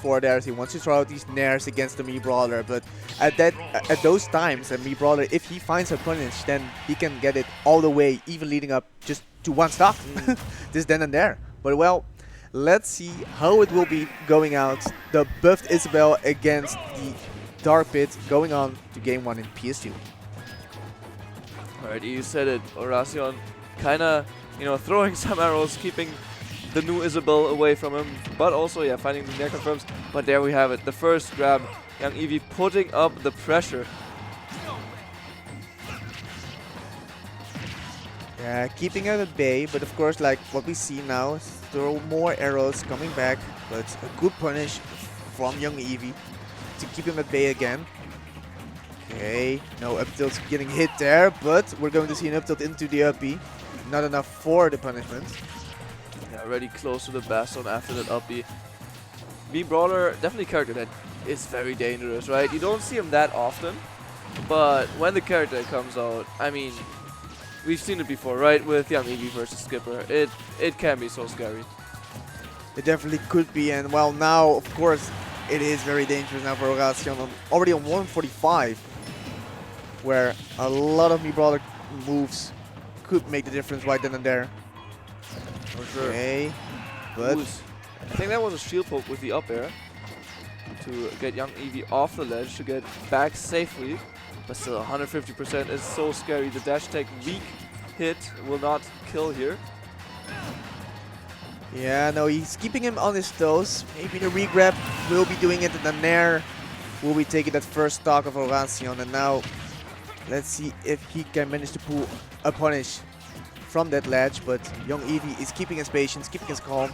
for there. He wants to throw out these nairs against the Mii Brawler, but at those times, a Mii Brawler, if he finds a punish, then he can get it all the way, even leading up just to one stock. This then and there. But well, let's see how it will be going out. The buffed Isabel against the Dark Pit going on to game 1 in PS2. Alright, you said it. Oracion kinda, you know, throwing some arrows, keeping the new Isabel away from him, but also, yeah, finding the near confirms. But there we have it. The first grab, young Eevey putting up the pressure. Yeah, keeping it at bay, but of course, like what we see now, throw more arrows coming back, but a good punish from young Eevey to keep him at bay again. Okay, no up tilts getting hit there, but we're going to see an up tilt into the up B. Not enough for the punishment. Yeah, already close to the Bastion after that up B. Mii Brawler, definitely a character that is very dangerous, right? You don't see him that often, but when the character comes out, I mean, we've seen it before, right? With young Eevey versus Skipper. It can be so scary. It definitely could be, and well, now, of course, it is very dangerous now for Oracion. Already on 145, where a lot of Mii Brawler moves could make the difference right then and there. For sure. Okay, but I think that was a shield poke with the up air to get young Eevey off the ledge to get back safely. But still, 150% is so scary. The dash attack weak hit will not kill here. yeah, no, he's keeping him on his toes. Maybe the regrab will be doing it, and the Nair will be taking that first stock of Oracion. And now, let's see if he can manage to pull a punish from that ledge. But young Eevey is keeping his patience, keeping his calm.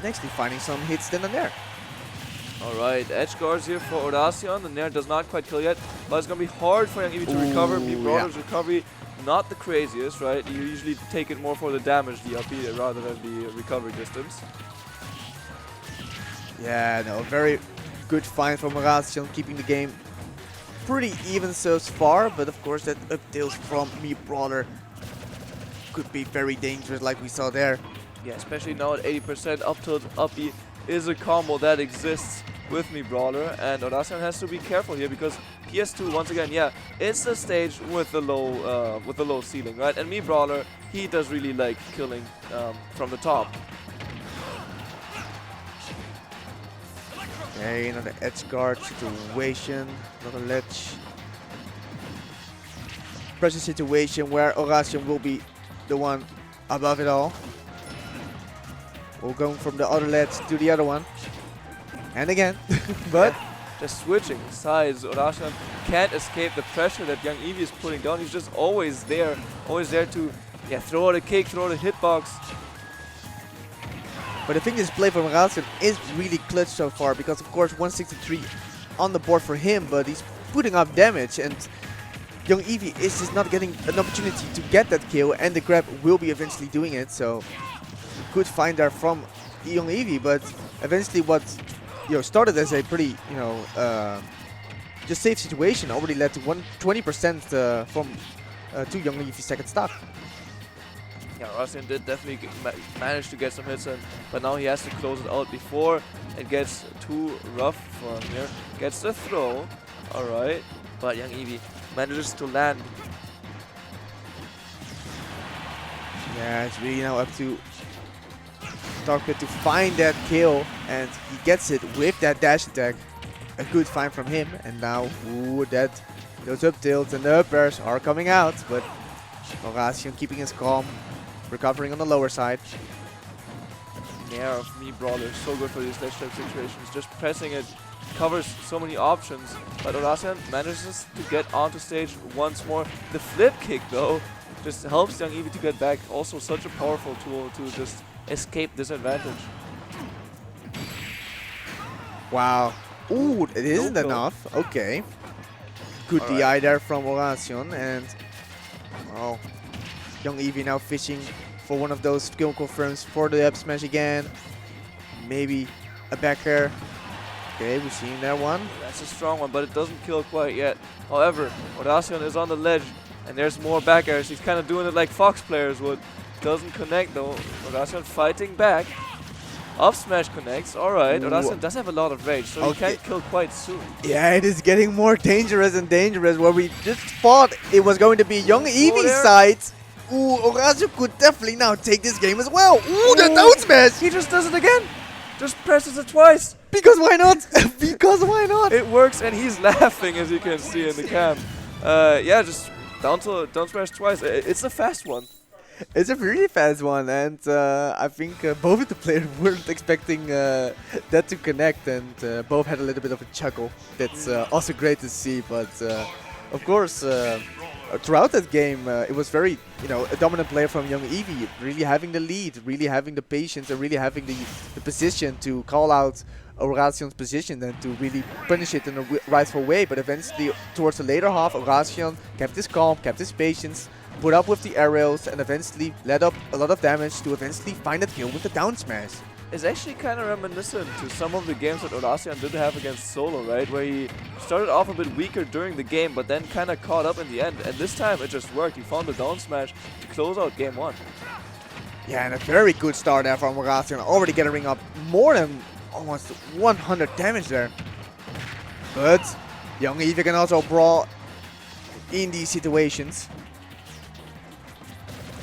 Actually finding some hits then and there. Alright, edge guards here for Oracion. The Nair does not quite kill yet, but it's going to be hard for young Eevey to recover. Mii Brawler's recovery, not the craziest, right? You usually take it more for the damage, the up B, rather than the recovery distance. Yeah, no, very good find from Oracion, keeping the game pretty even so far. But of course, that up tilts from Mii Brawler could be very dangerous, like we saw there. Yeah, especially now at 80% up tilt, up B is a combo that exists with Mii Brawler, and Oracion has to be careful here because PS2, once again, yeah, it's a stage with the low ceiling, right? And Mii Brawler, he does really like killing from the top. Okay, another edge guard situation, another ledge. Pressure situation where Oracion will be the one above it all. We're going from the other ledge to the other one. And again, but just switching sides. Oracion can't escape the pressure that young Eevey is putting down. He's just always there to throw out a kick, throw out a hitbox. But I think this play from Oracion is really clutch so far because, of course, 163 on the board for him, but he's putting up damage, and young Eevey is just not getting an opportunity to get that kill, and the grab will be eventually doing it. So good find there from young Eevey, but eventually what started as a pretty just safe situation already led to 120% from to young Eevey's second stock. Yeah, Oracion did definitely manage to get some hits in, but now he has to close it out before it gets too rough for him here. Gets the throw, alright, but young Eevey manages to land. Yeah, it's really now up to Dark Pit to find that kill, and he gets it with that dash attack. A good find from him, and now those up tilts and the up airs are coming out, but Oracion keeping his calm, recovering on the lower side. Nair of Mii Brawler is so good for these ledge trap situations, just pressing it covers so many options, but Oracion manages to get onto stage once more. The flip kick though just helps young Eevey to get back, also such a powerful tool to just escape disadvantage. Wow. Ooh, it isn't enough. Okay. Good DI there from Oracion, and well, young Eevey now fishing for one of those kill confirms for the up smash again. Maybe a back air. Okay, we've seen that one. That's a strong one, but it doesn't kill quite yet. However, Oracion is on the ledge, and there's more back airs. He's kind of doing it like Fox players would. Doesn't connect though. Oracion fighting back. Up smash connects. Alright, Ooh. Oracion does have a lot of rage, so he Okay. can kill quite soon. Yeah, it is getting more dangerous and dangerous. Where we just thought it was going to be young Eevey's there. side. Ooh, Oracion could definitely now take this game as well. Ooh, the down smash! He just does it again. Just presses it twice. Because why not? Because why not? It works, and he's laughing, as you can see in the cam. Yeah, just down smash twice. It's a fast one. It's a really fast one, and I think both of the players weren't expecting that to connect, and both had a little bit of a chuckle. That's also great to see, but of course, throughout that game, it was very, a dominant player from young Eevey, really having the lead, really having the patience, and really having the position to call out Oracion's position and to really punish it in a rightful way. But eventually, towards the later half, Oracion kept his calm, kept his patience, put up with the arrows, and eventually led up a lot of damage to eventually find that kill with the down smash. It's actually kind of reminiscent to some of the games that Oracion did have against Solo, right? Where he started off a bit weaker during the game, but then kind of caught up in the end. And this time it just worked. He found the down smash to close out game 1. Yeah, and a very good start there from Oracion, already getting up more than almost 100 damage there. But young Eevey can also brawl in these situations.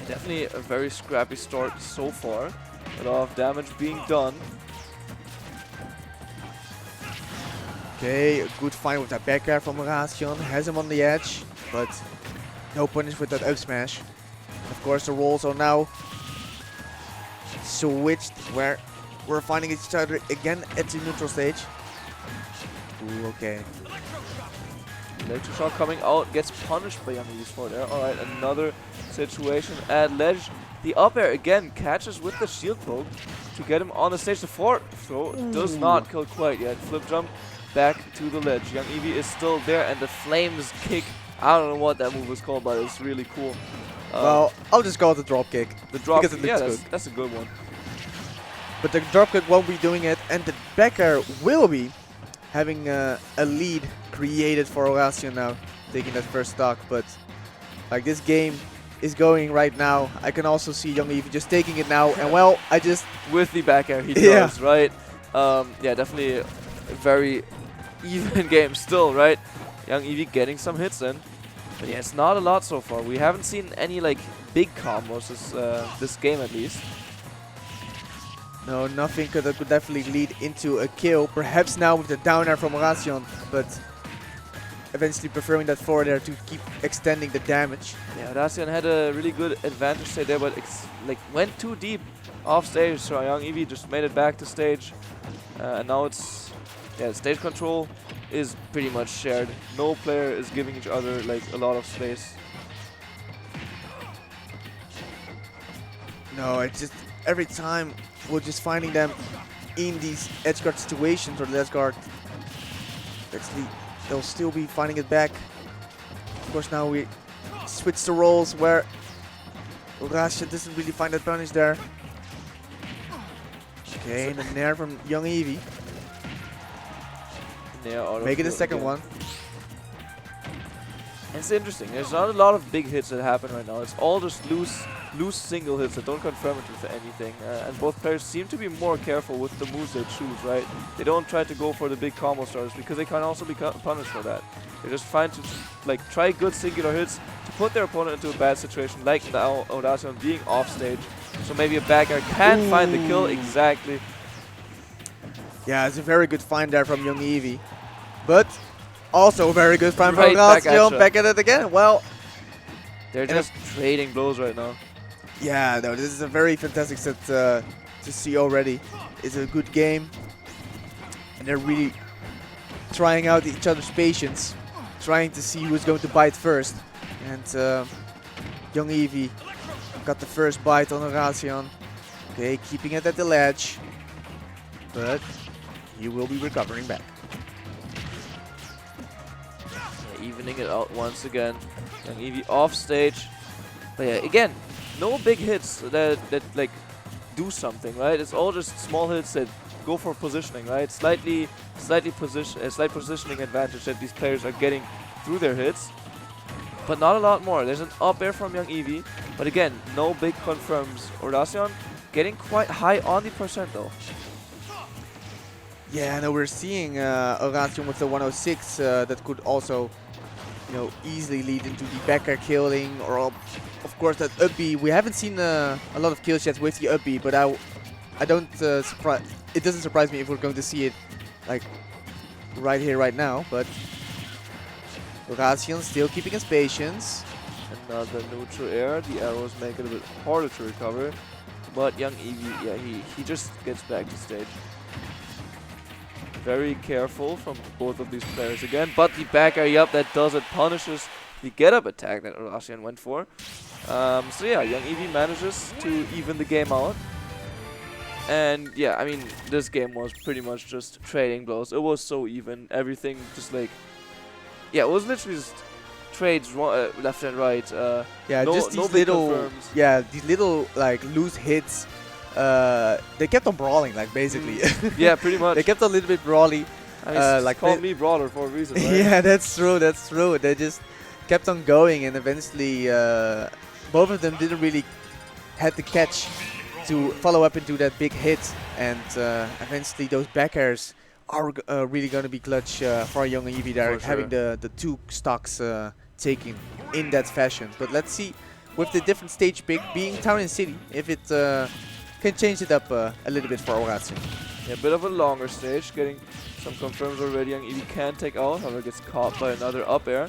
Definitely a very scrappy start so far. A lot of damage being done. Okay, a good fight with that back air from Oracion. Has him on the edge, but no punish with that up smash. Of course, the roles are now switched, where we're finding each other again at the neutral stage. Ooh, okay. Electric shot coming out, gets punished by Young Eevey's for there. Alright, another situation at ledge. The up air again catches with the shield poke to get him on the stage. The forward throw does not kill quite yet. Flip jump back to the ledge. Young Eevey is still there, and the flames kick. I don't know what that move was called, but it's really cool. Well, I'll just call it the drop kick. The drop because it kick, yeah, looks good. that's a good one. But the drop kick won't be doing it, and the back air will be having a lead created for Oracion now, taking that first stock. But like this game is going right now, I can also see young Eevey just taking it now, and well, I just with the back air he Yeah. does, right? Yeah, definitely a very even game still, right? Young Eevey getting some hits in, but yeah, it's not a lot so far. We haven't seen any like big combos this game at least. no, nothing that could definitely lead into a kill. Perhaps now with the down air from Oracion, but eventually preferring that forward air to keep extending the damage. Yeah, Oracion had a really good advantage state there, but like went too deep off stage, so young Eevey just made it back to stage, and now it's stage control is pretty much shared. No player is giving each other like a lot of space. No, it's just every time we're just finding them in these edge guard situations, or the edge guard. Actually, they'll still be finding it back. Of course, now we switch the roles where Oracion doesn't really find that punish there. Okay, and the nair from young Eevey. Make it a second one. It's interesting. There's not a lot of big hits that happen right now. It's all just loose single hits that don't confirm it with anything. And both players seem to be more careful with the moves they choose, right? They don't try to go for the big combo starters because they can also be punished for that. They just find to like try good singular hits to put their opponent into a bad situation, like now Oracion being off stage. So maybe a back air can find the kill exactly. Yeah, it's a very good find there from young Eevey. But also a very good find Right from back at Oracion. ya. Back at it again. Well, They're just trading blows right now. yeah, no, this is a very fantastic set to see already. It's a good game. And they're really trying out each other's patience. Trying to see who's going to bite first. And young Eevey got the first bite on Oracion. Okay, keeping it at the ledge. But he will be recovering back. Yeah, evening it out once again. Young Eevey off stage. But yeah, again, no big hits that like do something, right? It's all just small hits that go for positioning, right? Slight positioning advantage that these players are getting through their hits. But not a lot more. There's an up air from young Eevey. But again, no big confirms. Oracion getting quite high on the percent though. Yeah, no, we're seeing Oracion with the 106 that could also, you know, easily lead into the back air killing, or of course that up B. We haven't seen a lot of kills yet with the up B, but I don't surprise. It doesn't surprise me if we're going to see it like right here, right now. But Oracion still keeping his patience. Another neutral air. The arrows make it a bit harder to recover. But young Eevey, yeah, he just gets back to stage. Very careful from both of these players again. But the back air, yep, that does it. Punishes the get-up attack that Oracion went for. So yeah, young Eevey manages to even the game out. And yeah, I mean, this game was pretty much just trading blows. It was so even. Everything just like... Yeah, it was literally just trades left and right. Yeah, no, just these no big little, confirms. yeah, these little like loose hits. They kept on brawling, like basically. Yeah, pretty much. They kept on a little bit brawly. I mean, like called me Brawler for a reason, right? Yeah, that's true. That's true. They just kept on going, and eventually, both of them didn't really had the catch to follow up into that big hit, and eventually those back airs are really going to be clutch for young Eevey there, For having the two stocks taken in that fashion. But let's see, with the different stage pick being Town and City, if it can change it up a little bit for Oracion. Yeah, a bit of a longer stage, getting some confirms already. Young Eevey can take out, however gets caught by another up air.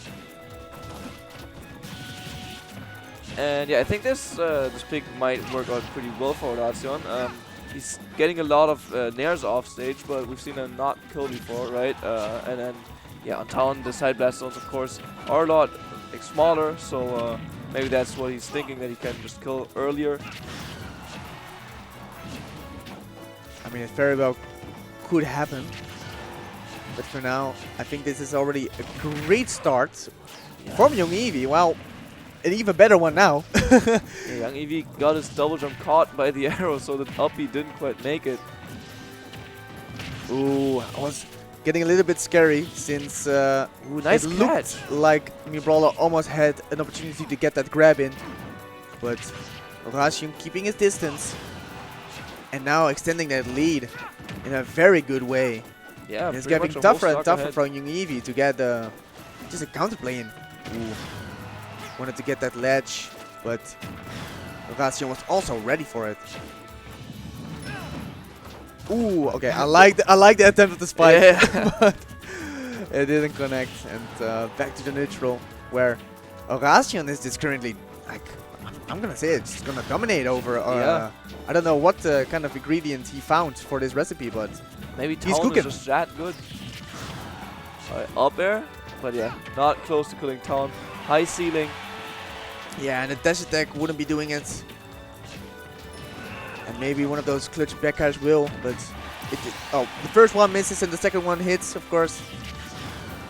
And yeah, I think this pick might work out pretty well for Oracion. He's getting a lot of nairs off stage, but we've seen him not kill before, right? And then, yeah, on Town, the side blast zones, of course, are a lot like, smaller, so maybe that's what he's thinking, that he can just kill earlier. I mean, it very well could happen, but for now, I think this is already a great start from young Eevey. Well, an even better one now. Yeah, young Eevey got his double jump caught by the arrow, so that uppy didn't quite make it. Ooh, I was getting a little bit scary since Nice it catch. looked like Brawler almost had an opportunity to get that grab in, but Oracion keeping his distance and now extending that lead in a very good way. Yeah, It's pretty getting much a whole tougher and stock tougher ahead. for young Eevey to get just a counterplay in. Ooh. Wanted to get that ledge, but Oracion was also ready for it. Ooh, okay, I like the attempt at the spike, Yeah. but it didn't connect. And back to the neutral, where Oracion is just currently like, I'm gonna say it's gonna dominate over. Yeah. I don't know what kind of ingredient he found for this recipe, but Maybe he's Town cooking. is just that good. Up air, but yeah, not close to killing Town. High ceiling. Yeah, and a dash attack wouldn't be doing it. And maybe one of those clutch back airs will, but oh, the first one misses and the second one hits, of course.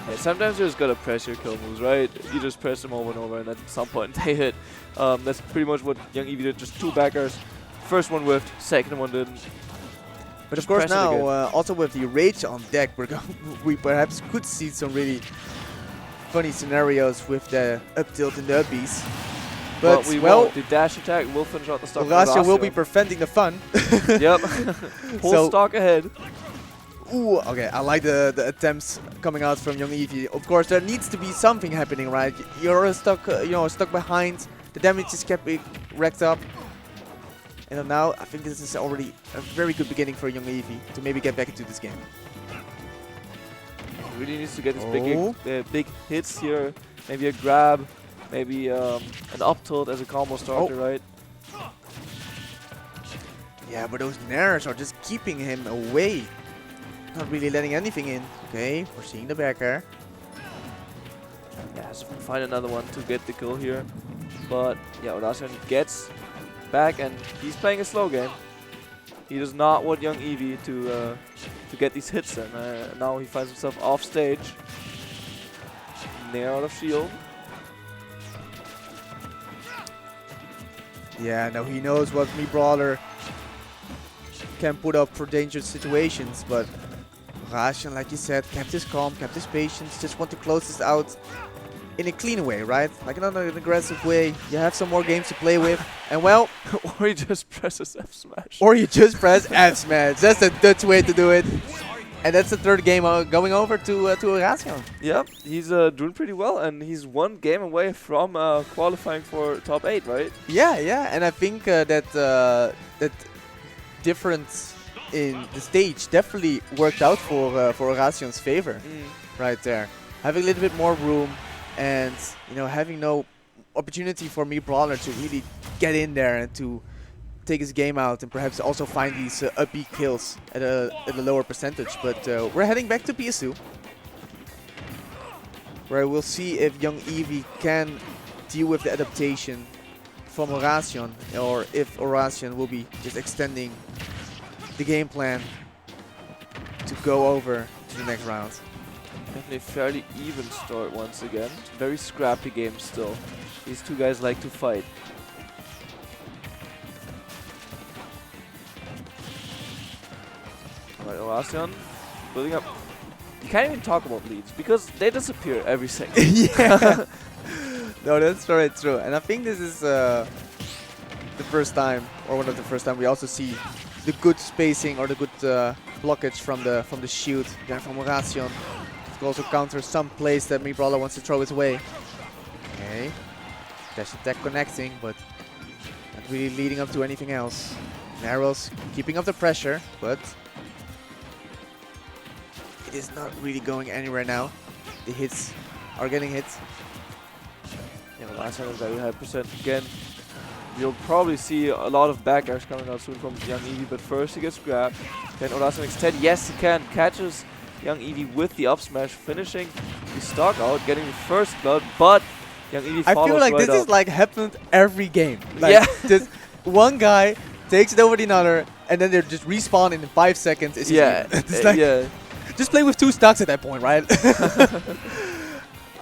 Yeah, sometimes you just gotta press your kill moves, right? You just press them over and over, and at some point they hit. That's pretty much what young Eevey did. Just two backers. First one whiffed, second one didn't. But Just of course press it now, again. also with the Rage on deck, we perhaps could see some really funny scenarios with the up tilt and the upbeats. But we well, won't. The dash attack will finish out the stock. Oracion will be preventing the fun. Yep. Full So- stock ahead. Ooh, okay, I like the attempts coming out from young Eevey. Of course, there needs to be something happening, right? You're stuck, stuck behind. The damage is kept being racked up. And now, I think this is already a very good beginning for young Eevey to maybe get back into this game. He really needs to get his Oh. big hits here. Maybe a grab. Maybe an up tilt as a combo starter, right? Yeah, but those nairs are just keeping him away. Not really letting anything in. Okay, we're seeing the back air. Yeah, so find another one to get the kill here. But yeah, Oracion gets back and he's playing a slow game. He does not want young Eevey to get these hits in. Now he finds himself off stage. Nair out of shield. Yeah, now he knows what Brawler can put up for dangerous situations, but Oracion, like you said, kept his calm, kept his patience, just want to close this out in a clean way, right? Like not in an aggressive way. You have some more games to play with, and well, Or he just presses F smash. or you just press F smash. That's the Dutch way to do it. And that's the third game going over to Oracion. Yeah, he's doing pretty well, and he's one game away from qualifying for top 8, right? Yeah, yeah, and I think that difference in the stage definitely worked out for Oracion's favor, right there. Having a little bit more room, and having no opportunity for Brawler to really get in there and to take his game out and perhaps also find these up B kills at a lower percentage. But we're heading back to PS2, where we'll see if young Eevey can deal with the adaptation from Oracion, or if Oracion will be just extending the game plan to go over to the next round. Definitely a fairly even start once again. Very scrappy game still. These two guys like to fight. Alright, Oracion building up. You can't even talk about leads because they disappear every second. Yeah. No, that's very true. And I think this is the first time, or one of the first time, we also see the good spacing or the good blockage from the shield again from Oracion. It can also counter some plays that Brawler wants to throw his way. Okay. Dash attack connecting, but not really leading up to anything else. Narrows keeping up the pressure, but it is not really going anywhere now. The hits are getting hit. Yeah, the last one is very high percent again. You'll probably see a lot of back airs coming out soon from young Eevey, but first he gets grabbed. Then Oracion extend. Yes, he can. Catches young Eevey with the up smash, finishing the stock out, getting the first blood, but young Eevey follows. I feel like right this up. is like happened every game. Like, yeah. Just one guy takes it over the another, and then they're just respawn in 5 seconds. It's Yeah. it's like, Yeah. just play with 2 stocks at that point, right?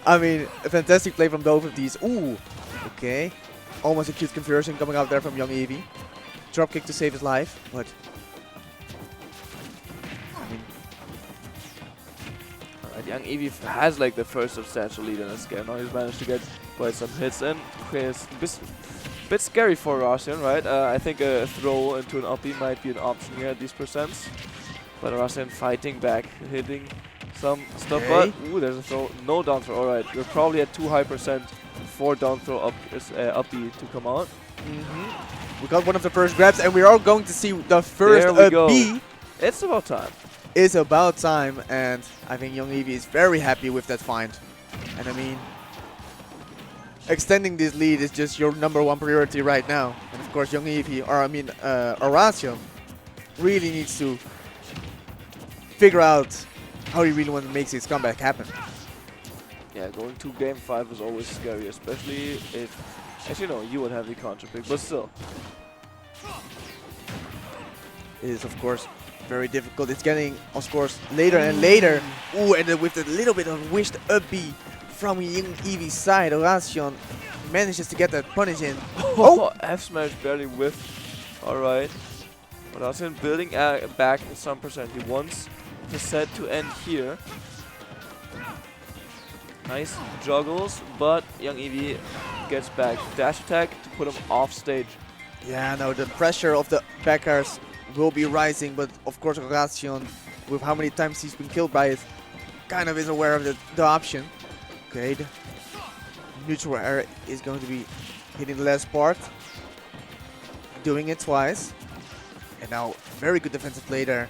I mean, a fantastic play from both of these. Ooh, okay. Almost a cute conversion coming out there from young Eevey. Dropkick to save his life, but I mean, alright, young Eevey has like the first substantial lead in this game. Now he's managed to get quite some hits in. It's a bit scary for Oracion, right? I think a throw into an up B might be an option here at these percents. But Oracion fighting back, hitting some stuff. Okay. But ooh, there's a throw. No down throw. Alright, we're probably at too high percent for down throw up B to come out. we got one of the first grabs, and we are going to see the first There we up go. B. It's about time. It's about time, and I think young Eevey is very happy with that find. And I mean, extending this lead is just your #1 priority right now. And of course, young Eevey, or I mean, Oracion, really needs to figure out how he really wants to make his comeback happen. Yeah, going to game 5 is always scary, especially if, as you know, you would have the counter pick, but still. It is, of course, very difficult. It's getting, of course, later and later. Ooh, and with a little bit of wished up B from young Eevey's side, Oracion manages to get that punish in. Oh, F smash barely whiffed. Alright. Oracion building back some percent. He wants the set to end here. Nice juggles, but young Eevey gets back. Dash attack to put him off stage. Yeah, no, the pressure of the backers will be rising, but of course Oracion, with how many times he's been killed by it, kind of is aware of the option. Okay, the neutral air is going to be hitting the last part. Doing it twice. And now, very good defensive play there.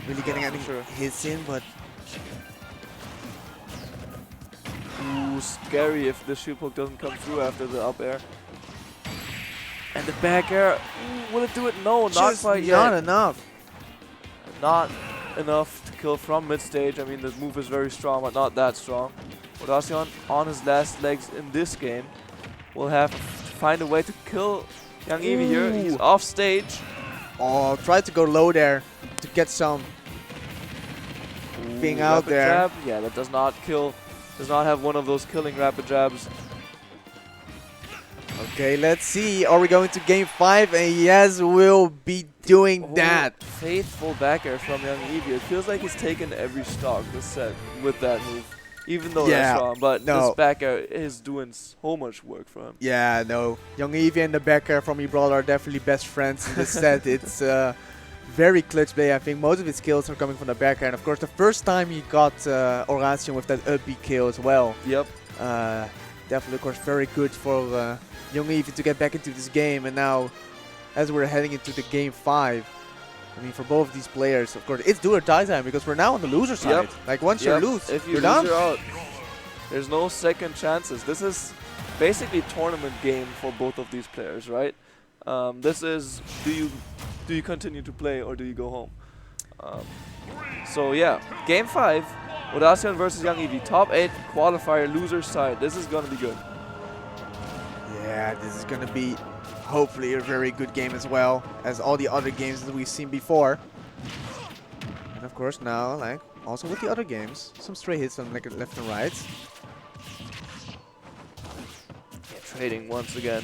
Really getting any hits in, but ooh, scary if the shield poke doesn't come through after the up air. And the back air, ooh, will it do it? No, not quite yet. Not enough. Not enough to kill from mid stage. I mean, the move is very strong, but not that strong. Oracion on his last legs in this game will have to find a way to kill young Eevey here. He's off stage. Oh, try to go low there to get some being out rapid there. Jab. Yeah, that does not kill. Does not have one of those killing rapid jabs. Okay, let's see. Are we going to game 5? And yes, we'll be doing that. Faithful back air from young Eevey. It feels like he's taken every stock this set with that move. Even though that's wrong, but this back air is doing so much work for him. Yeah, no. Young Eevey and the back air from Brawler are definitely best friends in this set. It's very clutch play. I think most of his kills are coming from the back end. Of course, the first time he got Oracion with that up B kill as well. Yep. Definitely, of course, very good for young Eevey to get back into this game. And now, as we're heading into the game 5, I mean, for both of these players, of course, it's do or die time because we're now on the loser side. Like, once you lose, if you you're lose, done. you're out. There's no second chances. This is basically a tournament game for both of these players, right? This is, do you continue to play or do you go home? So yeah, game 5, Oracion versus young Eevey, top 8 qualifier, loser side. This is gonna be good. Yeah, this is gonna be hopefully a very good game as well as all the other games that we've seen before. And of course now, like, also with the other games, some stray hits on like left and right. Yeah, trading once again.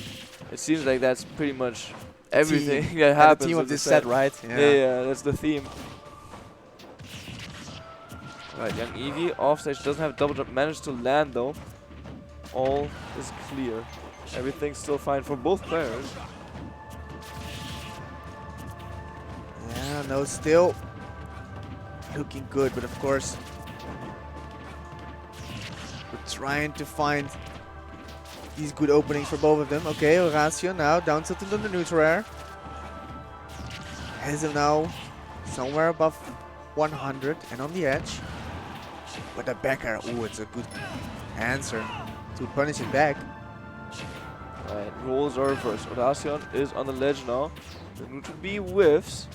It seems like that's pretty much everything that The happens. team in of the this set, right? Yeah, that's the theme. Right, young Eevey offstage doesn't have double jump, managed to land though. All is clear. Everything's still fine for both players. Yeah, no, still looking good, but of course we're trying to find these good openings for both of them. Okay, Oracion now down tilted on the neutral air. Has him now somewhere above 100 and on the edge. But the back air, ooh, it's a good answer to punish it back. Right, roles are reversed. Oracion is on the ledge now. The neutral B whiffs.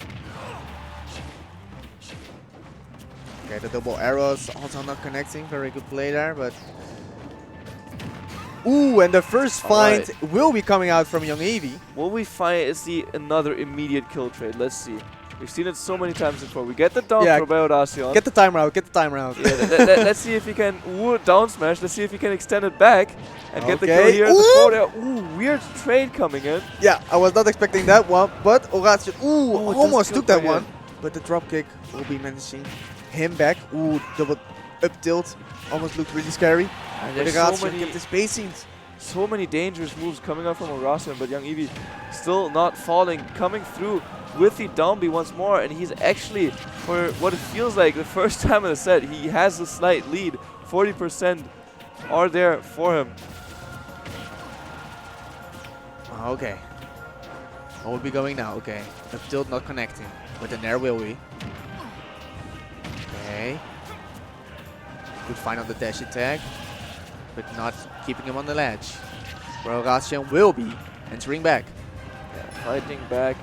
Okay, the double arrows also not connecting. Very good play there, but... Ooh, and the first find will be coming out from young Eevey. What we find is another immediate kill trade. Let's see. We've seen it so many times before. We get the down throw by Oracion. Get the timer out, get the timer out. Yeah, let's see if he can down smash. Let's see if he can extend it back and get the kill here. Ooh. The forward. Ooh, weird trade coming in. Yeah, I was not expecting that one, but Oracion, almost took that again. one. But the drop kick will be managing him back. Ooh, double up tilt. Almost looked really scary. And But there's Oracion kept the spacing. so many dangerous moves coming out from Oracion, but young Eevey still not falling, coming through with the down B once more, and he's actually, for what it feels like the first time in the set, he has a slight lead. 40% are there for him. Okay. What will be going now? Okay. Up tilt not connecting. But then there will be. Okay. Good find on the dash attack. But not keeping him on the ledge. Where Oracion will be entering back. Yeah, fighting back.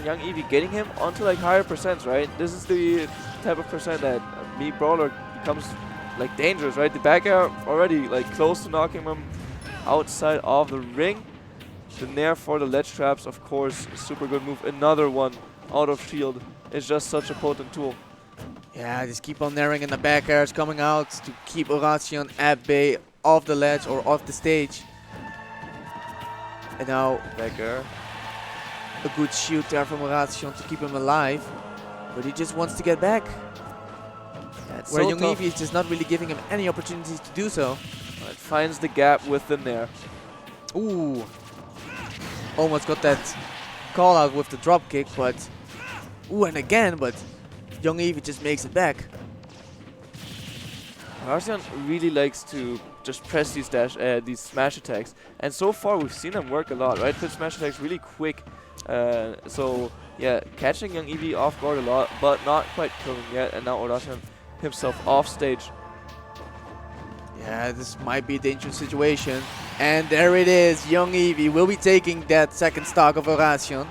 Young Eevey getting him onto like higher percents, right? This is the type of percent that me Brawler becomes like dangerous, right? The back air already like close to knocking him outside of the ring. The nair for the ledge traps, of course, super good move. Another one out of shield is just such a potent tool. Yeah, just keep on nairing and the back airs coming out to keep Oracion at bay off the ledge or off the stage. And now Back air. a good shield there from Oracion to keep him alive. But he just wants to get back. That's Where so young tough. Eevey is just not really giving him any opportunities to do so. Right, finds the gap with the nair. Ooh. Almost got that call out with the drop kick, but... Ooh, and again, but young Eevey just makes it back. Oracion really likes to just press these smash attacks, and so far we've seen them work a lot, right? Put smash attacks really quick, so yeah, catching young Eevey off guard a lot, but not quite killing yet. And now Oracion himself off stage. Yeah, this might be a dangerous situation. And there it is, young Eevey will be taking that second stock of Oracion.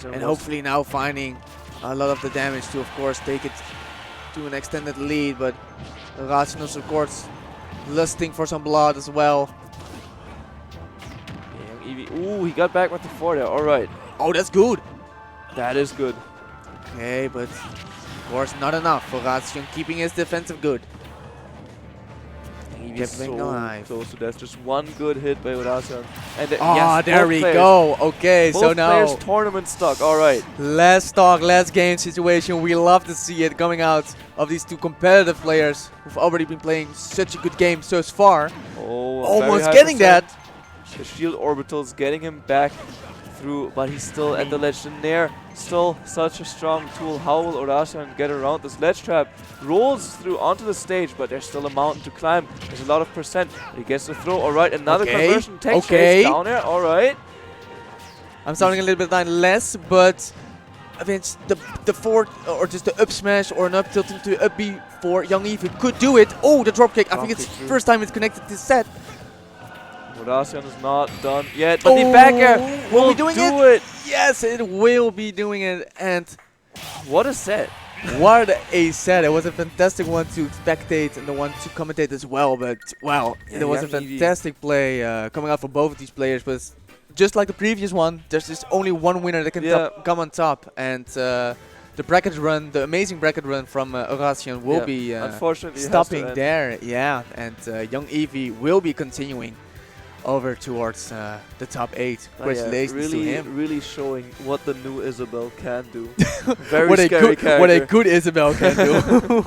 And hopefully now finding a lot of the damage to, of course, take it to an extended lead. But Oracion is, of course, lusting for some blood as well. Yeah, young Eevey, ooh, he got back with the 4 there, alright. Oh, that's good. That is good. Okay, but of course not enough for Oracion keeping his defensive good. He's Keeping so alive. close to death. Just one good hit by Oracion. And yes, there we go. Okay, both so now players tournament stuck. All right. last stock, last game situation. We love to see it coming out of these two competitive players who've already been playing such a good game so far. Oh, Almost getting that. The shield orbitals getting him back through, but he's still at the ledge. The Nair, still such a strong tool. How will Oracion get around this ledge trap? Rolls through onto the stage, but there's still a mountain to climb. There's a lot of percent. He gets the throw. Alright, another conversion. Tech chase down air. Alright. I'm sounding a little bit like less, but I mean, it's the forward or just the up smash or an up tilt into up B for Young Eevey could do it. Oh, the drop kick. I think it's first time it's connected this set. Oracion is not done yet, but the back air will be doing it. Yes, it will be doing it. And what a set. What a set. It was a fantastic one to spectate and the one to commentate as well. But wow, it was a fantastic play coming out for both of these players. But just like the previous one, there's just only one winner that can come on top. And the bracket run, the amazing bracket run from Oracion will be unfortunately stopping there. Yeah, and Young Eevey will be continuing over towards the top 8. Congratulations to him. Really showing what the new Isabel can do. Very scary character. What a good Isabel can do.